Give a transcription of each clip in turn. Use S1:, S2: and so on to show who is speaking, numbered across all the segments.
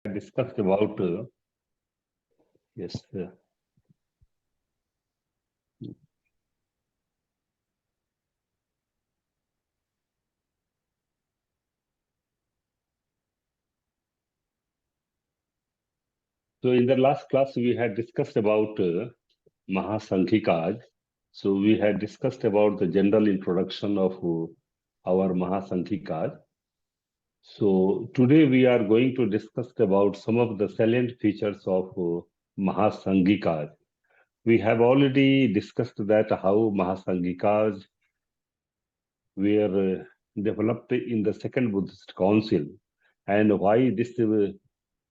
S1: Discussed about yes. So in the last class we had discussed about Mahasankhikaj. So we had discussed about the general introduction of our Mahasankhikaj. So today we are going to discuss about some of the salient features of Mahasankhikaj. We have already discussed that how Mahasankhikaj were developed in the Second Buddhist Council and why this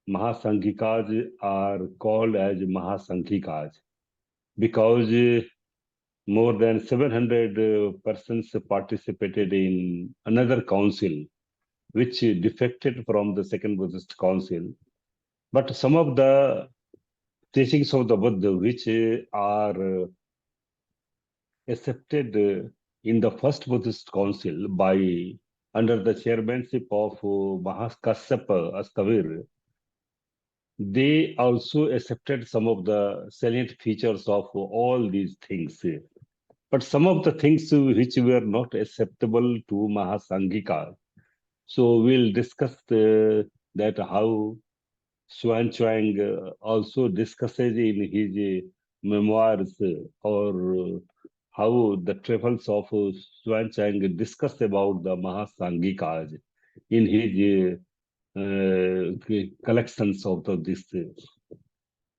S1: Mahasankhikaj are called as Mahasankhikaj because more than 700 persons participated in another council which defected from the Second Buddhist Council. But some of the teachings of the Buddha which are accepted in the First Buddhist Council by under the chairmanship of Mahakasyapa Astavir, they also accepted some of the salient features of all these things. But some of the things which were not acceptable to Mahasanghika. So we'll discuss that how Xuan Chuang also discusses in his memoirs or how the travels of Xuan Chuang discuss about the Mahasanghikas in his collections of this.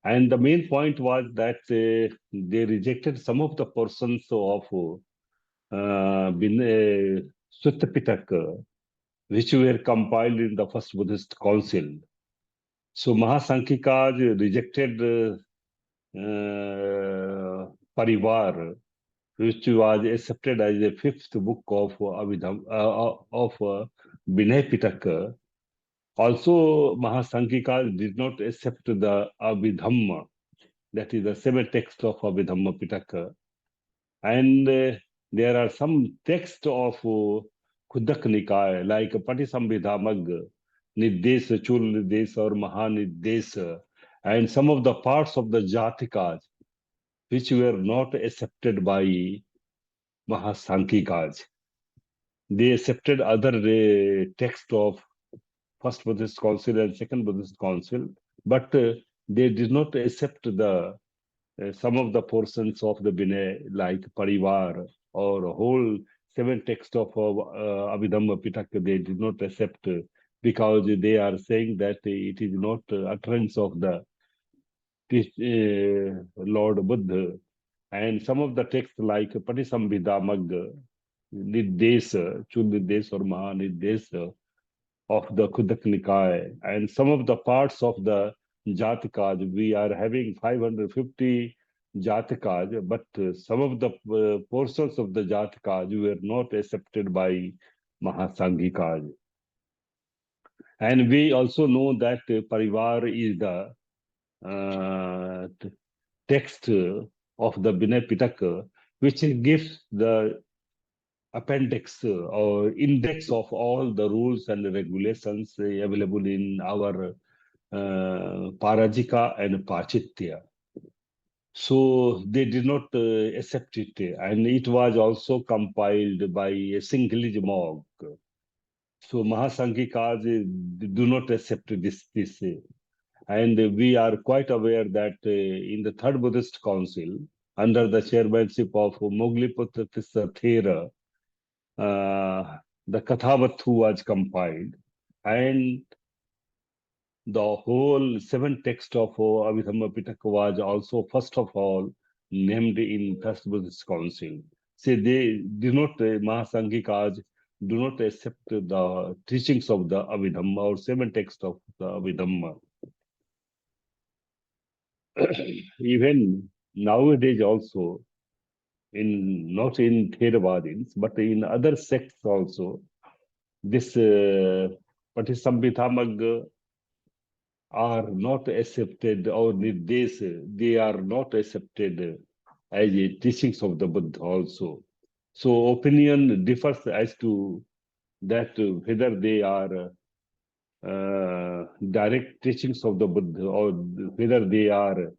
S1: And the main point was that they rejected some of the portions of Sutta Pitaka, which were compiled in the first Buddhist council. So Mahasankhika rejected Parivar, which was accepted as a fifth book of Vinay Pitaka. Also, Mahasankhika did not accept the Abhidhamma, that is the seventh text of Abhidhamma Pitaka. And there are some texts of Khudak Nikaya, like Patisambhidhamag, Nirdesa, Chul Nirdesa, or Mahanidesa, and some of the parts of the Jatikas, which were not accepted by Mahasankhikaj. They accepted other texts of First Buddhist Council and Second Buddhist Council, but they did not accept the some of the portions of the Vinay, like Parivar or whole seven texts of Abhidhamma Pitaka, they did not accept because they are saying that it is not utterance of the Lord Buddha. And some of the texts like Patisambhida Mag, Nirdesa, Chunirdesa or Mahanidesa of the Khudak Nikaya, and some of the parts of the Jatikas, we are having 550 Jatikas, but some of the portions of the Jatikas were not accepted by Mahasangikas. And we also know that Parivar is the text of the Vinay Pitaka, which gives the appendix or index of all the rules and regulations available in our Parajika and Pachitya. So they did not accept it, and it was also compiled by a Sinhalese monk. So Mahasangikas do not accept this. And we are quite aware that in the Third Buddhist Council, under the chairmanship of Mogliputra Thera, the Kathavathu was compiled, and the whole seven text of Abhidhamma Pitaka was also first of all named in First Buddhist Council. See, they do not, Mahasangikas do not accept the teachings of the Abhidhamma or seven text of the Abhidhamma. Even nowadays also, in not in Theravadins, but in other sects also, this Patisambhidhamag are not accepted, or they are not accepted as a teachings of the Buddha also. So opinion differs as to that whether they are direct teachings of the Buddha, or whether they are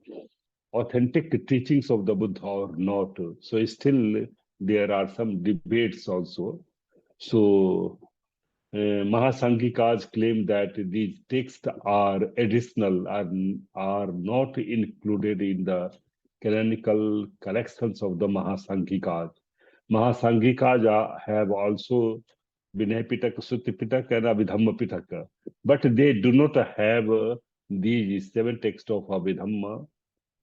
S1: authentic teachings of the Buddha or not. So still there are some debates also. So Mahasangikas claim that these texts are additional, are not included in the canonical collections of the Mahasangikas. Mahasangikas have also Vinay Pitaka, Sutti Pitaka, and Abhidhamma Pitaka, but they do not have these seven texts of Abhidhamma,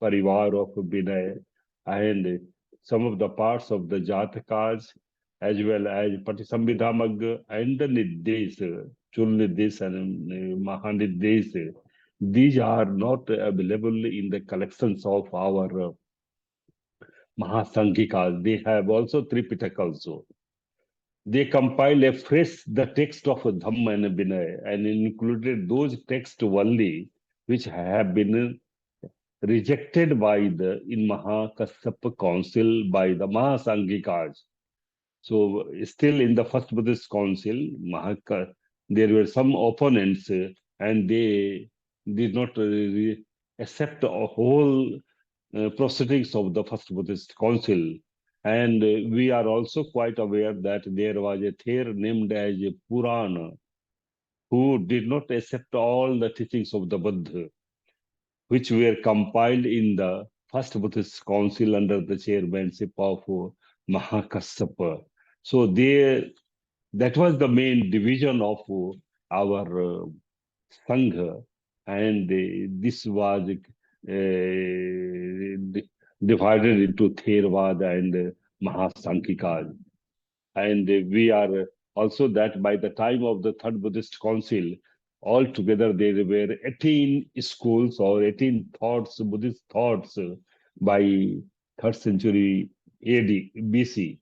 S1: Parivar of Vinay, and some of the parts of the Jatakas, as well as Patisambhidhamag and the Niddesh, Chul Niddesh and Mahaniddesh. These are not available in the collections of our Mahasangikas. They have also Tripitaka also. They compiled afresh the text of Dhamma and Vinaya and included those texts only which have been rejected by the in Mahakassapa Council by the Mahasangikas. So still in the first Buddhist Council, there were some opponents and they did not accept a whole proceedings of the first Buddhist Council. And we are also quite aware that there was a ther named as Purana who did not accept all the teachings of the Buddha, which were compiled in the first Buddhist Council under the chairmanship of Mahakassapa. So that was the main division of our Sangha, and this was divided into Theravada and Mahasankhika. And we are also that by the time of the Third Buddhist Council, altogether there were 18 schools or 18 thoughts, Buddhist thoughts by 3rd century AD, BC,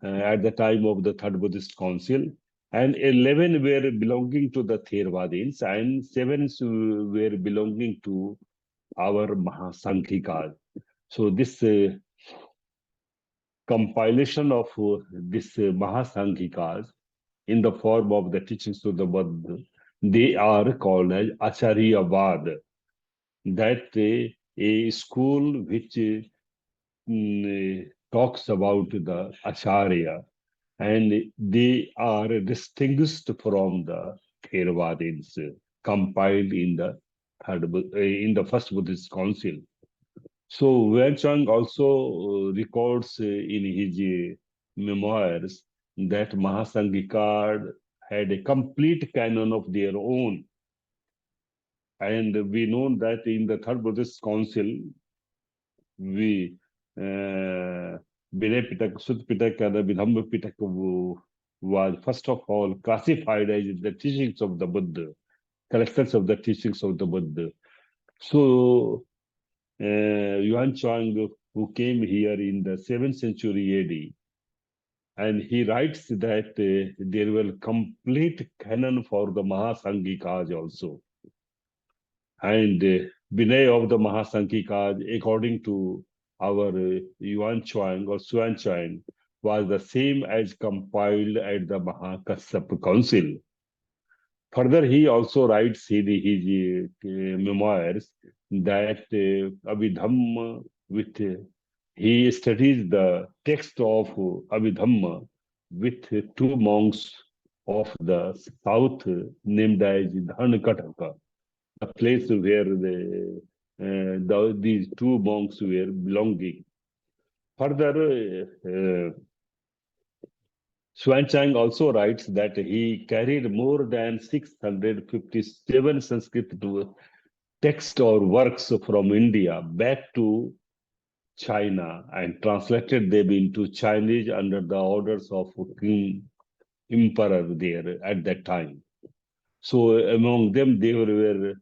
S1: at the time of the Third Buddhist Council. And 11 were belonging to the Theravadins and 7 were belonging to our Mahasankhika. So this compilation of this Mahasankhikas in the form of the teachings of the Buddha, they are called as Acharyavad. That a school which talks about the Acharya, and they are distinguished from the Theravadins compiled in the in the first Buddhist Council. So Wen Chang also records in his memoirs that Mahasangikar had a complete canon of their own. And we know that in the Third Buddhist Council, we Vinay Pitaka, Sutta Pitaka, and the Vidhamma Pitaka was first of all classified as the teachings of the Buddha, collections of the teachings of the Buddha. So Yuan Chuang, who came here in the 7th century AD, and he writes that there will complete canon for the Mahasangikas also. And Vinay of the Mahasangikas, according to our Yuan Chuang or Xuan Chuang, was the same as compiled at the Mahakassapa Council. Further, he also writes in his memoirs that Abhidhamma with he studies the text of Abhidhamma with two monks of the south named as Dhanakataka, the place where these two monks were belonging. Further, Xuanchang also writes that he carried more than 657 Sanskrit texts or works from India back to China and translated them into Chinese under the orders of King Emperor there at that time. So among them they were,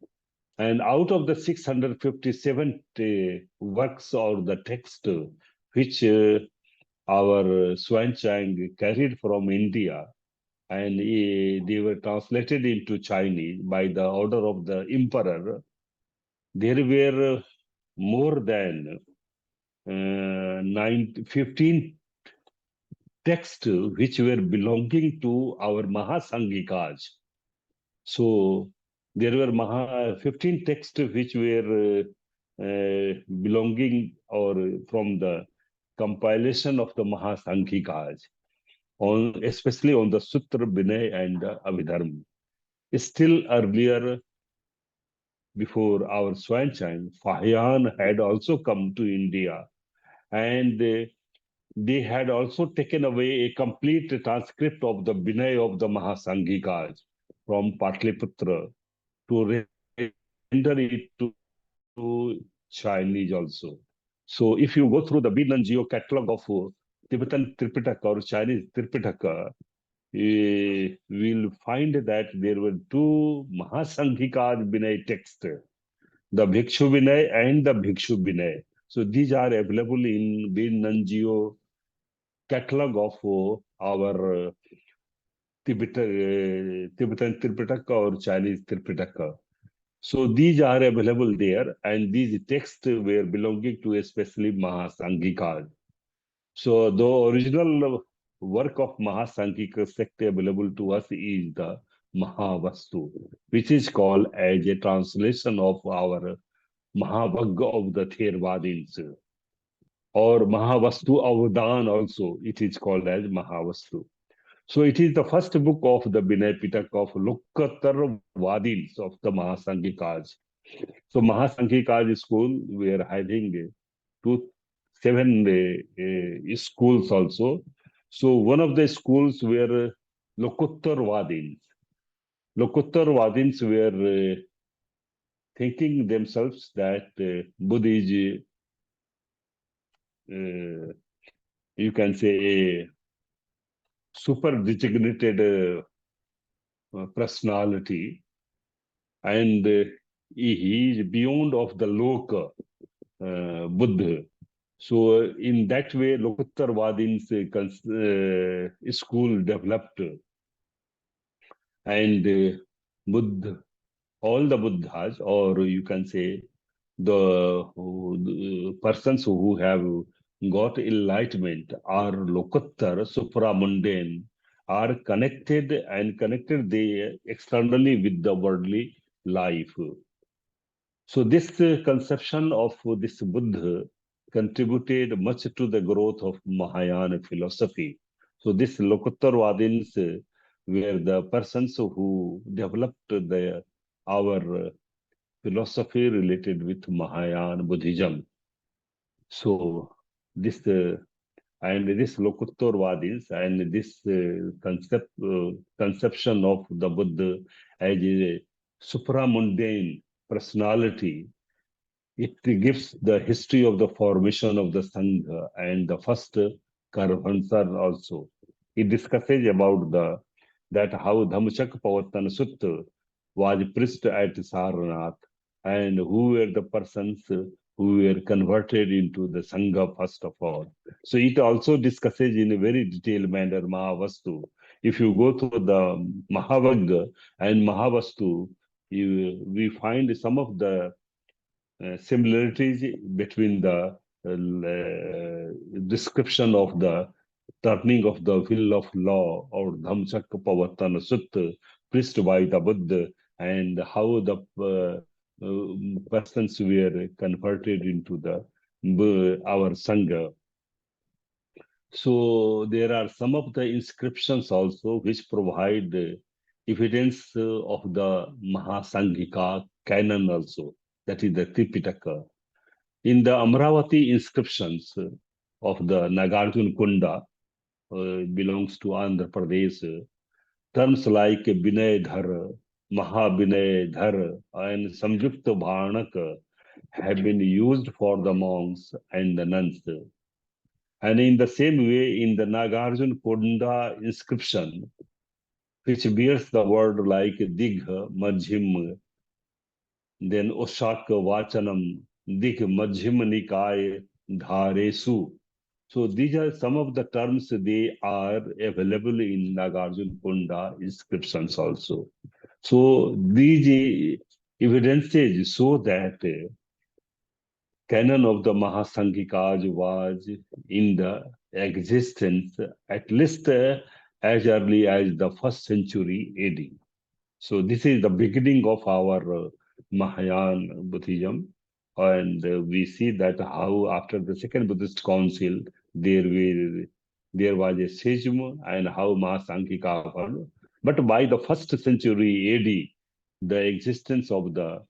S1: and out of the 657 works or the text which our Xuanchang carried from India, and they were translated into Chinese by the order of the emperor. There were more than 15 texts which were belonging to our Mahasangikas. So there were 15 texts which were belonging or from the compilation of the Mahasanghikās, on especially on the Sutra, Vinay, and Abhidharma. Still earlier, before our Swanshan, Fahian had also come to India, and they had also taken away a complete transcript of the Vinay of the Mahasanghikās from Patliputra to render it to Chinese also. So if you go through the B.P.G.E catalog of Tibetan Tripitaka or Chinese Tripitaka, we'll find that there were two Mahasanghikās Vinay texts, the Bhikshu Vinay and the Bhikshu Vinay. So these are available in B.P.G.E catalog of our Tibetan Tripitaka or Chinese Tripitaka. So these are available there, and these texts were belonging to especially Mahasanghika. So the original work of Mahasanghika sect available to us is the Mahavastu, which is called as a translation of our Mahavagga of the Theravadins, or Mahavastu Avadhan also. It is called as Mahavastu. So it is the first book of the Vinay Pitaka of Lokkatar Vadins of the Mahasanghikās. So Mahasanghikās school, we are having seven schools also. So one of the schools were Lokuttar Vadins. Lokuttar Vadins were thinking themselves that Buddha is, you can say, a super designated personality, and he is beyond of the Loka, Buddha. So in that way, Lokuttar Vadins school developed, and Buddha, all the Buddhas, or you can say the persons who have got enlightenment, are Lokuttar, supramundane, are connected and connected they externally with the worldly life. So this conception of this Buddha contributed much to the growth of Mahayana philosophy. So this Lokuttar Vadins were the persons who developed our philosophy related with Mahayana Buddhism. So this this Lokuttar Vadins and this conception of the Buddha as a supramundane personality, it gives the history of the formation of the Sangha and the first Karavansar also. It discusses about that how Dhammachak Pavatana Sutta was preached at Sarnath, and who were the persons who were converted into the Sangha first of all. So it also discusses in a very detailed manner Mahavastu. If you go to the Mahavagga and Mahavastu, we find some of the similarities between the description of the turning of the wheel of law or Dhammachakka Pavatana Sutta preached by the Buddha, and how the persons were converted into our Sangha. So there are some of the inscriptions also which provide evidence of the Mahasanghika canon also, that is the Tripitaka. In the Amravati inscriptions of the Nagarjuna Kunda, belongs to Andhra Pradesh, terms like Vinay Dhar, Mahabinay Dhar, and Samyukta Bhanak have been used for the monks and the nuns. And in the same way, in the Nagarjuna Kunda inscription, which bears the word like Digha, Majhim, then Oshaka Vachanam, Dig Majhim Nikaya Dharesu. So these are some of the terms, they are available in Nagarjuna Kunda inscriptions also. So these evidences show that canon of the Mahasanghikās was in the existence at least as early as the 1st century AD. So this is the beginning of our Mahayana Buddhism, and we see that how after the second Buddhist council there was a schism and how Mahasanghika followed. But by the first century AD, the existence of the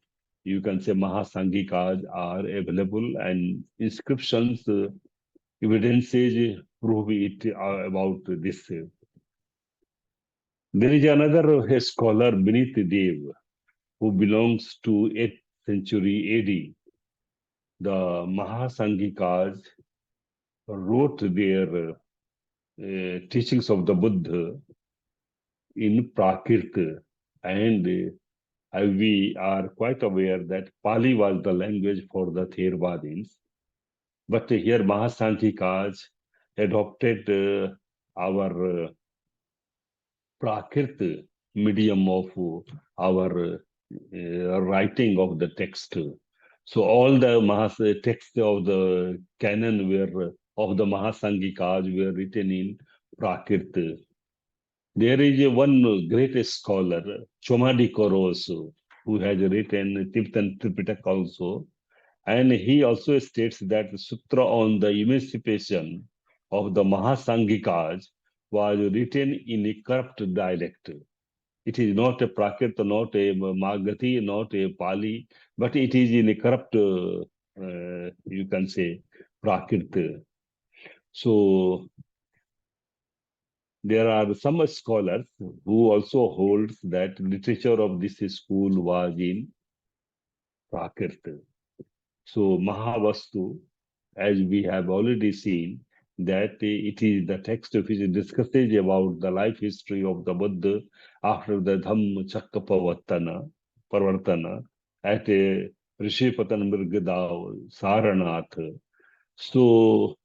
S1: you can say Mahasanghikas are available and inscriptions evidences prove it about this. There is another scholar Beneath Dev who belongs to 8th century AD. The Mahasanghikas wrote their teachings of the Buddha in Prakrit, and we are quite aware that Pali was the language for the Theravadins. But here Mahasanghikas adopted our Prakrit medium of our writing of the text. So all the texts of the canon were of the Mahasanghikas were written in Prakrit. There is one great scholar, Chomadi Koros, who has written Tibetan Tripitaka also, and he also states that the Sutra on the Emancipation of the Mahasanghikas was written in a corrupt dialect. It is not a Prakrit, not a Magathi, not a Pali, but it is in a corrupt, you can say, Prakrit. So there are some scholars who also holds that literature of this school was in Prakrit. So Mahavastu, as we have already seen, that it is the text which discusses about the life history of the Buddha after the Parvartana at Rishipatan Mrgadav, Saranath. So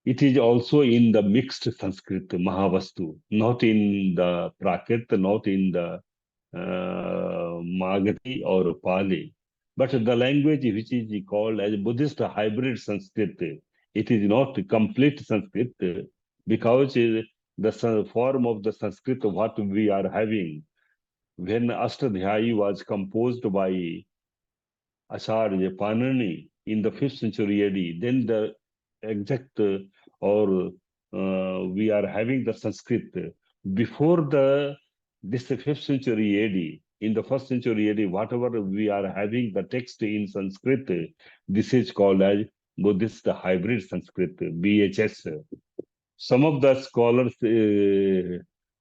S1: it is also in the mixed Sanskrit Mahavastu, not in the Prakrit, not in the Magathi or Pali. But the language which is called as Buddhist hybrid Sanskrit, it is not complete Sanskrit because the form of the Sanskrit what we are having when Ashtadhyayi was composed by Acharya Panini in the 5th century AD, then the exact or we are having the Sanskrit before the this 5th century AD. In the 1st century AD, whatever we are having the text in Sanskrit, this is called as Buddhist hybrid Sanskrit, BHS. Some of the scholars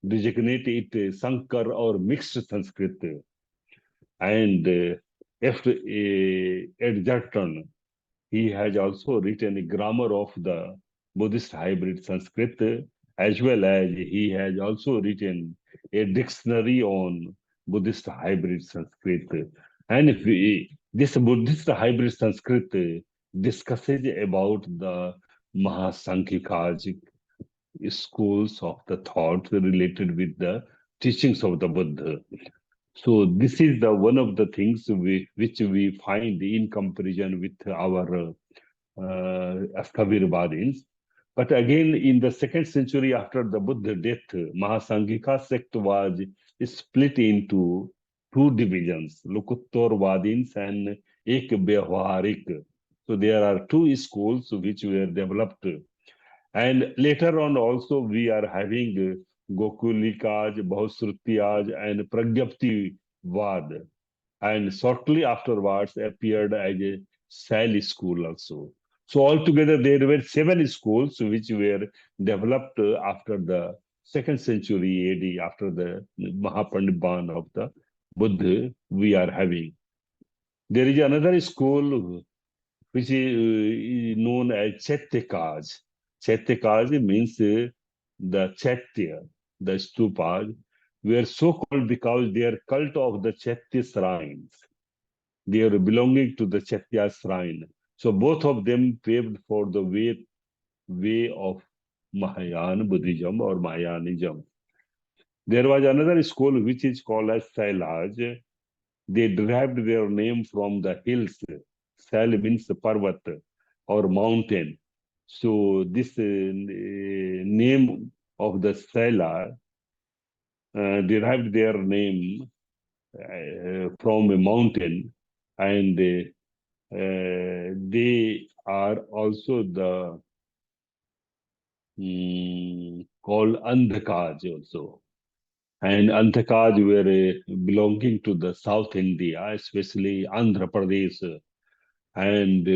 S1: designate it Sankar or mixed Sanskrit, and F. Edgerton, he has also written a grammar of the Buddhist hybrid Sanskrit, as well as he has also written a dictionary on Buddhist hybrid Sanskrit. And if this Buddhist hybrid Sanskrit discusses about the Mahasankhikajic schools of the thought related with the teachings of the Buddha. So this is the one of the things which we find in comparison with our Asthavirvadins. But again, in the 2nd century after the Buddha death, Mahasanghika sect was split into two divisions, Lokuttorvadins and Ekvyavaharik. So there are two schools which were developed. And later on also we are having Gokulikaj, Bahusrutyaj and Pragyapti Vad. And shortly afterwards appeared as a Sally school also. So altogether there were 7 schools which were developed after the 2nd century AD, after the Mahapanibban of the Buddha we are having. There is another school which is known as Chaityakaj. Chaityakaj means the Chaitya, the stupas, were so called because they are cult of the Chaitya shrines. They are belonging to the Chaitya shrine. So both of them paved for the way of Mahayana Buddhism or Mahayanism. There was another school which is called as Sailaj. They derived their name from the hills. Sail means Parvat or mountain. So this name of the Saila derived their name from a mountain, and they are also the called Andhakaj also. And Andhakaj were belonging to the South India, especially Andhra Pradesh. And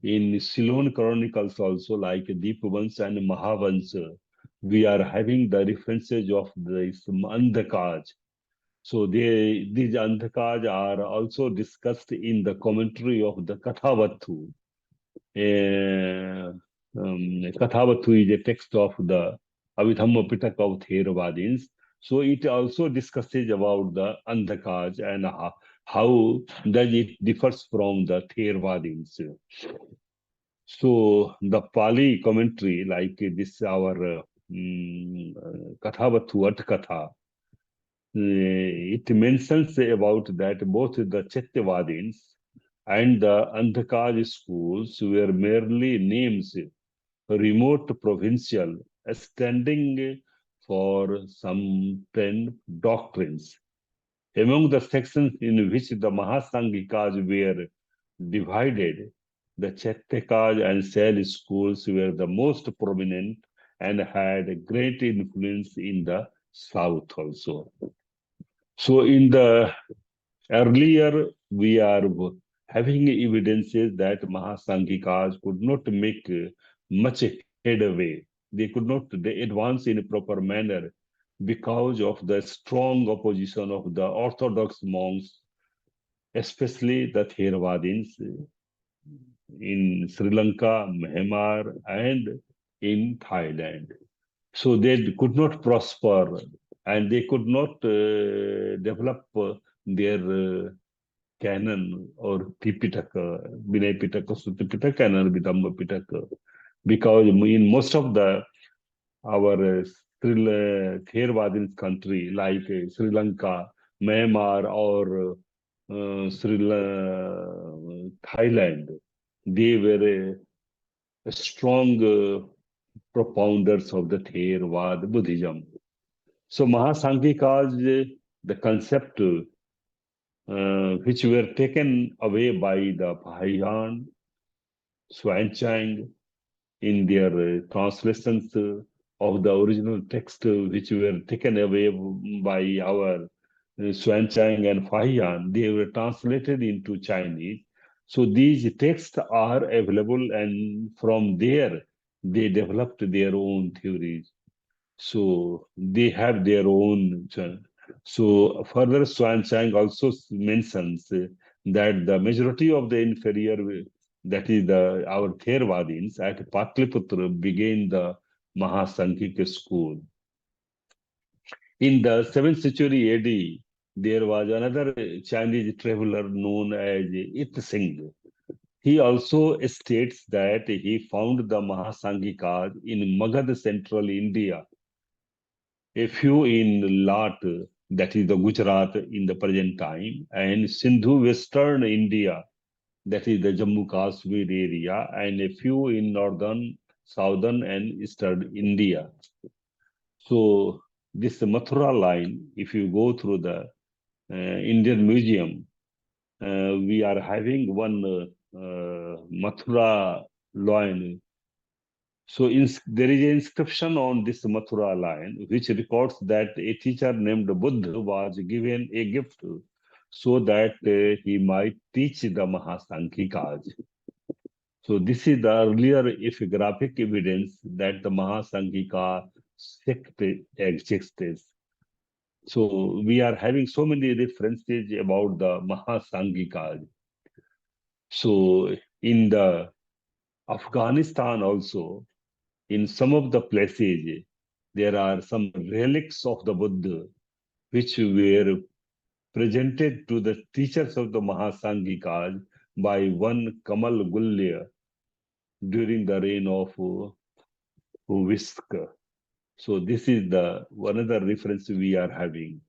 S1: in Ceylon Chronicles also, like Deepavans and Mahavans, we are having the references of this Andhakaj. So these Andhakaj are also discussed in the commentary of the Kathavattu. Kathavattu is a text of the Abhidhamma Pitaka of Theravadins. So it also discusses about the Andhakaj and how does it differs from the Theravadins. So the Pali commentary, like this our Kathavattu Atkatha, it mentions about that both the Chaitavadins and the Andhakaj schools were merely names, remote provincial, standing for some 10 doctrines. Among the sections in which the Mahasanghikas were divided, the Chattakaj and Sail schools were the most prominent and had great influence in the south also. So in the earlier, we are having evidences that Mahasanghikas could not make much headway. They could not advance in a proper manner because of the strong opposition of the Orthodox monks, especially the Theravadins in Sri Lanka, Myanmar, and in Thailand. So they could not prosper and they could not develop their canon or Tipitaka, Vinay Pitaka, Sutti Pitaka, and Abhidhamma Pitaka. Because in most of the our Theravadin country, like Sri Lanka, Myanmar, or Thailand, they were strong propounders of the Theravada Buddhism. So Mahasanghika's the concept which were taken away by the Bahiyan, Xuanchang in their translations of the original text, which were taken away by our Xuanchang and Fahian. They were translated into Chinese. So these texts are available, and from there they developed their own theories. So they have their own. So further, Swansang also mentions that the majority of the inferior, that is the our Theravadins at Patliputra, began the Mahasankhika school. In the 7th century AD, there was another Chinese traveler known as It Singh. He also states that he found the Mahasanghikas in Magad, central India, a few in Lat, that is the Gujarat in the present time, and Sindhu, western India, that is the Jammu Kashmir area, and a few in northern, southern, and eastern India. So this Mathura line, if you go through the Indian Museum, we are having one Mathura line. So there is an inscription on this Mathura line which records that a teacher named Buddha was given a gift so that he might teach the Mahasankhikas. So this is the earlier epigraphic evidence that the Mahasankhika sect exists. So we are having so many references about the Mahasanghikas. So in the Afghanistan also, in some of the places, there are some relics of the Buddha which were presented to the teachers of the Mahasanghikas by one Kamal Gulya during the reign of Viska. So this is the one other reference we are having.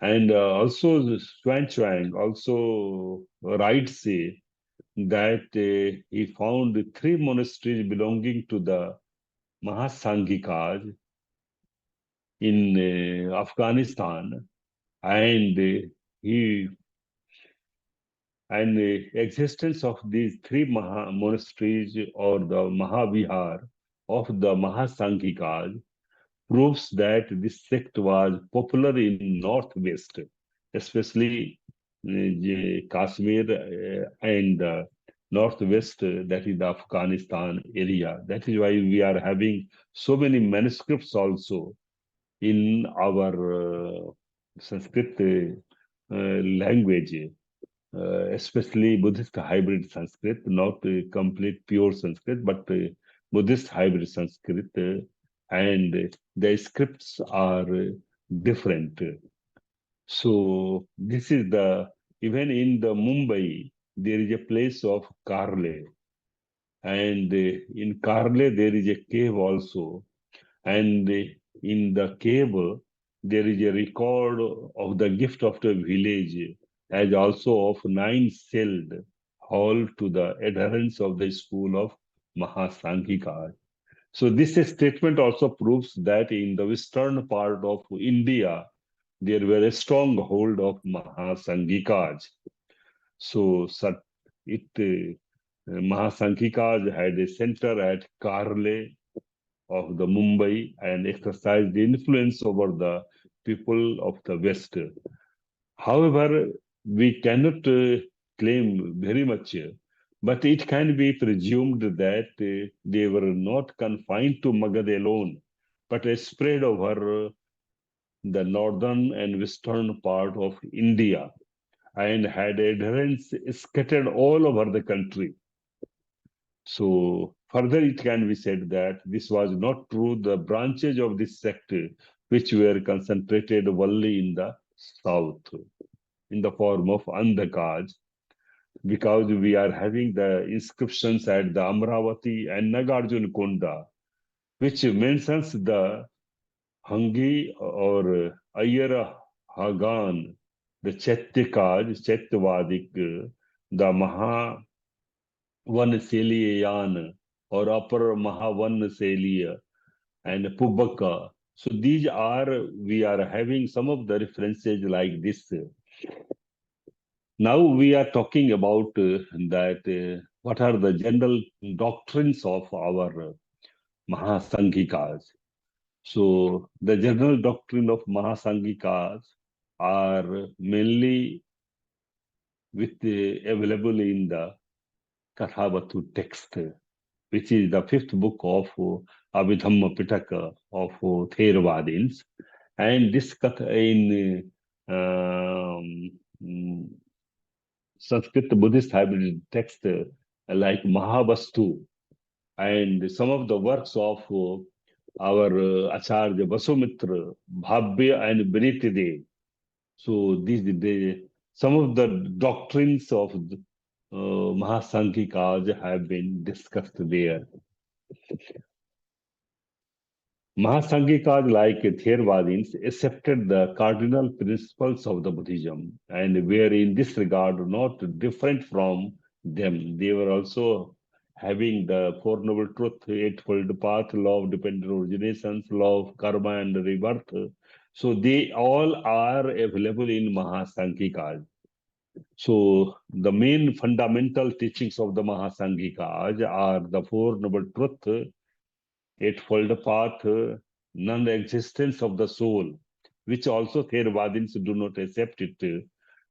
S1: And also Xuan Chuang also writes that he found three monasteries belonging to the Mahasanghikas in Afghanistan, and he and existence of these three monasteries or the Mahavihar of the Mahasanghikas proves that this sect was popular in northwest, especially Kashmir and northwest, that is the Afghanistan area. That is why we are having so many manuscripts also in our Sanskrit language, especially Buddhist hybrid Sanskrit, not complete pure Sanskrit, but Buddhist hybrid Sanskrit, and the scripts are different. So this is the, even in the Mumbai, there is a place of Karle, and in Karle there is a cave also, and in the cave there is a record of the gift of the village, as also of 9-celled hall to the adherents of the school of Mahasanghika. So this statement also proves that in the western part of India, there were a strong hold of Mahasanghikas. So Mahasanghikas had a center at Karle of the Mumbai and exercised influence over the people of the West. However, we cannot claim very much, but it can be presumed that they were not confined to Magad alone, but spread over the northern and western part of India and had adherents scattered all over the country. So further, it can be said that this was not true. The branches of this sect, which were concentrated only in the south, in the form of Andhakas, because we are having the inscriptions at the Amravati and Nagarjun Konda, which mentions the Hangi or Ayara Hagan, the Chettikaj, Chetvadik, the Maha Vanaseliyan or Upper Mahavanaseliya and Pubaka. So these are, we are having some of the references like this. Now we are talking about that what are the general doctrines of our Mahasanghikas. So the general doctrine of Mahasanghikas are mainly available in the Kathavatu text, which is the fifth book of Abhidhamma Pitaka of Theravadins. And this katha in Sanskrit Buddhist hybrid text like Mahavastu and some of the works of our Acharya Vasumitra, Bhavya and Vinitidev. So some of the doctrines of Mahasanghikas have been discussed there. Mahasanghikas, like Theravadins, accepted the cardinal principles of the Buddhism and were in this regard not different from them. They were also having the Four Noble Truth, Eightfold Path, Law of Dependent Originations, Law of Karma and Rebirth. So they all are available in Mahasanghikas. So the main fundamental teachings of the Mahasanghikas are the Four Noble Truth, Eightfold Path, non-existence of the soul, which also Theravadins do not accept it,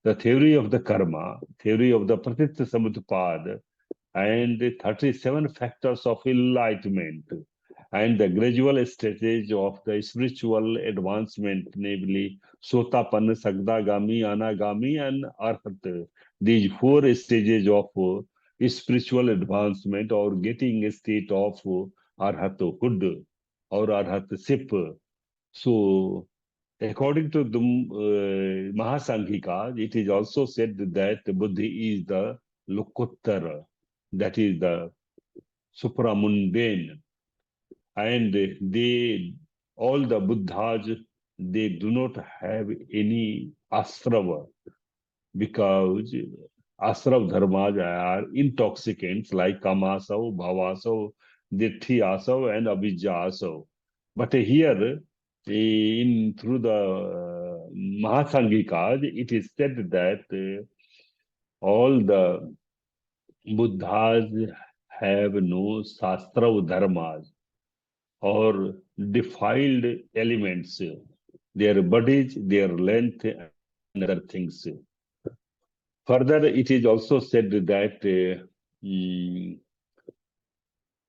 S1: the theory of the karma, theory of the Pratitya Samutpad, and 37 factors of enlightenment, and the gradual stage of the spiritual advancement, namely Sotapanna, Sagdagami, Anagami, and Arhat. These four stages of spiritual advancement or getting a state of Arhathood or Arhatship. So, according to the Mahasanghika, it is also said that Buddhi is the Lokottara, that is the supramundane, and all the Buddhas, they do not have any asrava because asrav dharmas are intoxicants like kamasav, bhavasav, ditthi asav, and abhijja asav. But here through the Mahasangikas, it is said that all the Buddhas have no Shastra Dharmas or defiled elements, their bodies, their length, and other things. Further, it is also said that they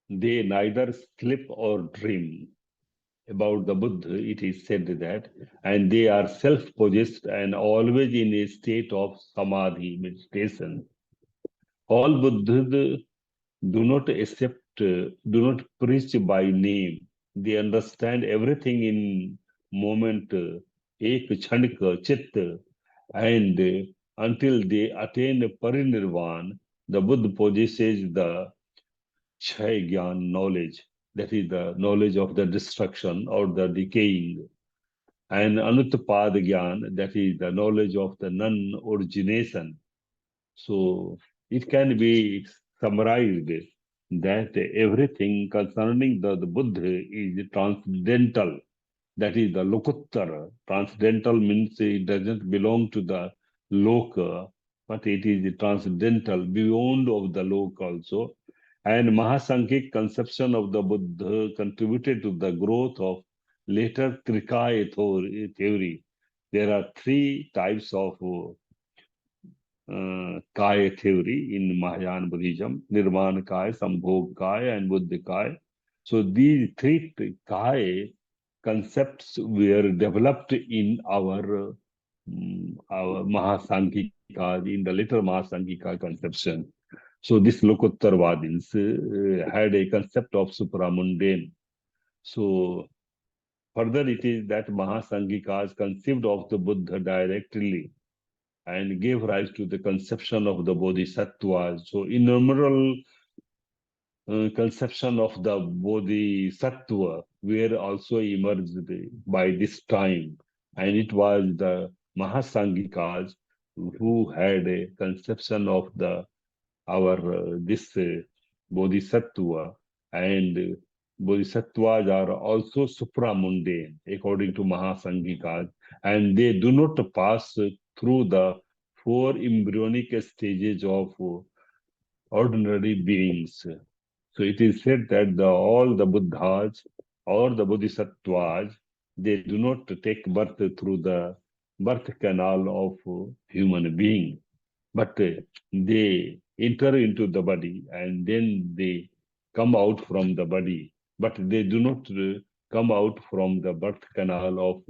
S1: neither sleep or dream. About the Buddha, it is said that, and they are self-possessed and always in a state of samadhi, meditation. All Buddhas do not accept, do not preach by name. They understand everything in moment, ek chandka, chit, and until they attain parinirvan, the Buddha possesses the Chai Gyan knowledge, that is the knowledge of the destruction or the decaying, and Anutpad Gyan, that is the knowledge of the non-origination. So it can be summarized that everything concerning the Buddha is transcendental. That is the Lokuttara. Transcendental means it doesn't belong to the Loka, but it is transcendental, beyond of the Loka also. And Mahasankhik conception of the Buddha contributed to the growth of later Trikaya theory. There are three types of Kaya theory in Mahayana Buddhism: Nirvana Kaya, Sambhog Kaya, and Buddha Kaya. So these three Kaya concepts were developed in our Mahasankhika, in the later Mahasankhika conception. So this Lokuttarvadins had a concept of supramundane. So further it is that Mahasangikas conceived of the Buddha directly and gave rise to the conception of the Bodhisattvas. So innumerable conception of the Bodhisattva were also emerged by this time. And it was the Mahasangikas who had a conception of the our this Bodhisattva, and Bodhisattvas are also supramundane according to Mahasangikas, and they do not pass through the four embryonic stages of ordinary beings. So it is said that all the Buddhas or the Bodhisattvas, they do not take birth through the birth canal of human being, but they enter into the body and then they come out from the body, but they do not come out from the birth canal of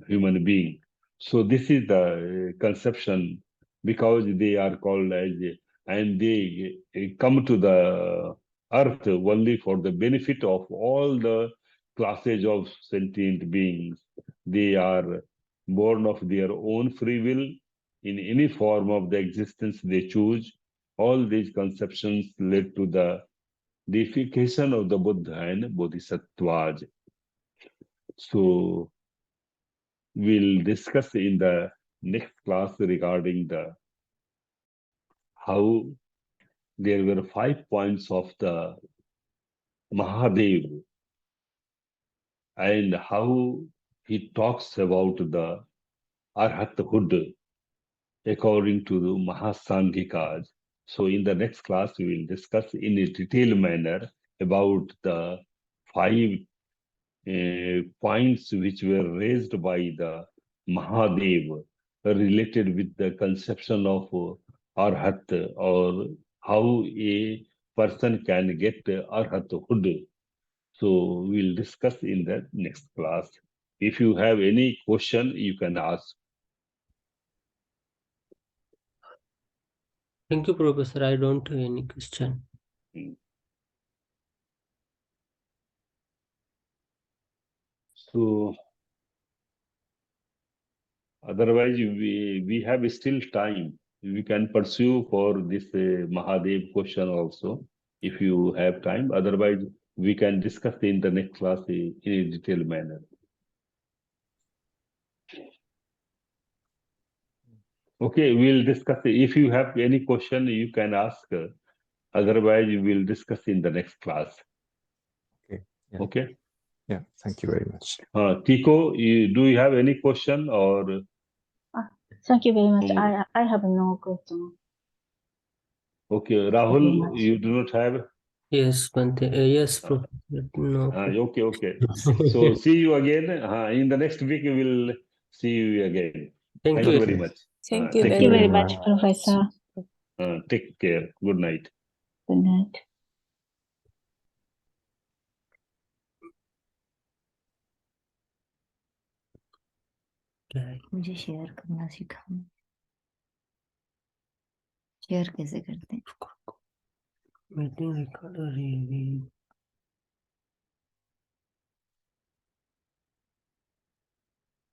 S1: human being. So this is the conception, because they are called as, and they come to the earth only for the benefit of all the classes of sentient beings. They are born of their own free will in any form of the existence they choose. All these conceptions led to the deification of the Buddha and Bodhisattvas. So we'll discuss in the next class regarding the how there were 5 points of the Mahadev and how he talks about the Arhathood according to the Mahasangikas. So in the next class, we will discuss in a detailed manner about the 5 points which were raised by the Mahadev related with the conception of Arhat, or how a person can get Arhathood. So we'll discuss in the next class. If you have any question, you can ask.
S2: Thank you, Professor. I don't have any question.
S1: So otherwise, we have still time. We can pursue for this Mahadev question also, if you have time. Otherwise, we can discuss in the next class in a detailed manner. Okay, we'll discuss. If you have any question, you can ask. Otherwise, we will discuss in the next class.
S3: Okay. Yeah.
S1: Okay.
S3: Yeah, thank you very much.
S1: Tico, do you have any question or?
S4: Thank you very much.
S1: Um,
S4: I have no question.
S1: Okay,
S4: Thank you very
S1: Rahul,
S4: much.
S1: you do not have?
S2: Yes, Bante. Yes,
S1: Uh,
S2: Professor. No.
S1: Okay. So see you again. In the next week, we will see you again.
S2: Thank
S1: Thank
S2: you.
S1: you very much.
S5: Thank you
S1: Take
S4: Thank you
S5: very
S4: very
S1: care.
S4: much, Professor.
S1: Take care. Good night.
S4: Good night.
S5: मुझे share करना सिखाओ। Share कैसे करते हैं?
S2: Meeting record हो रही है।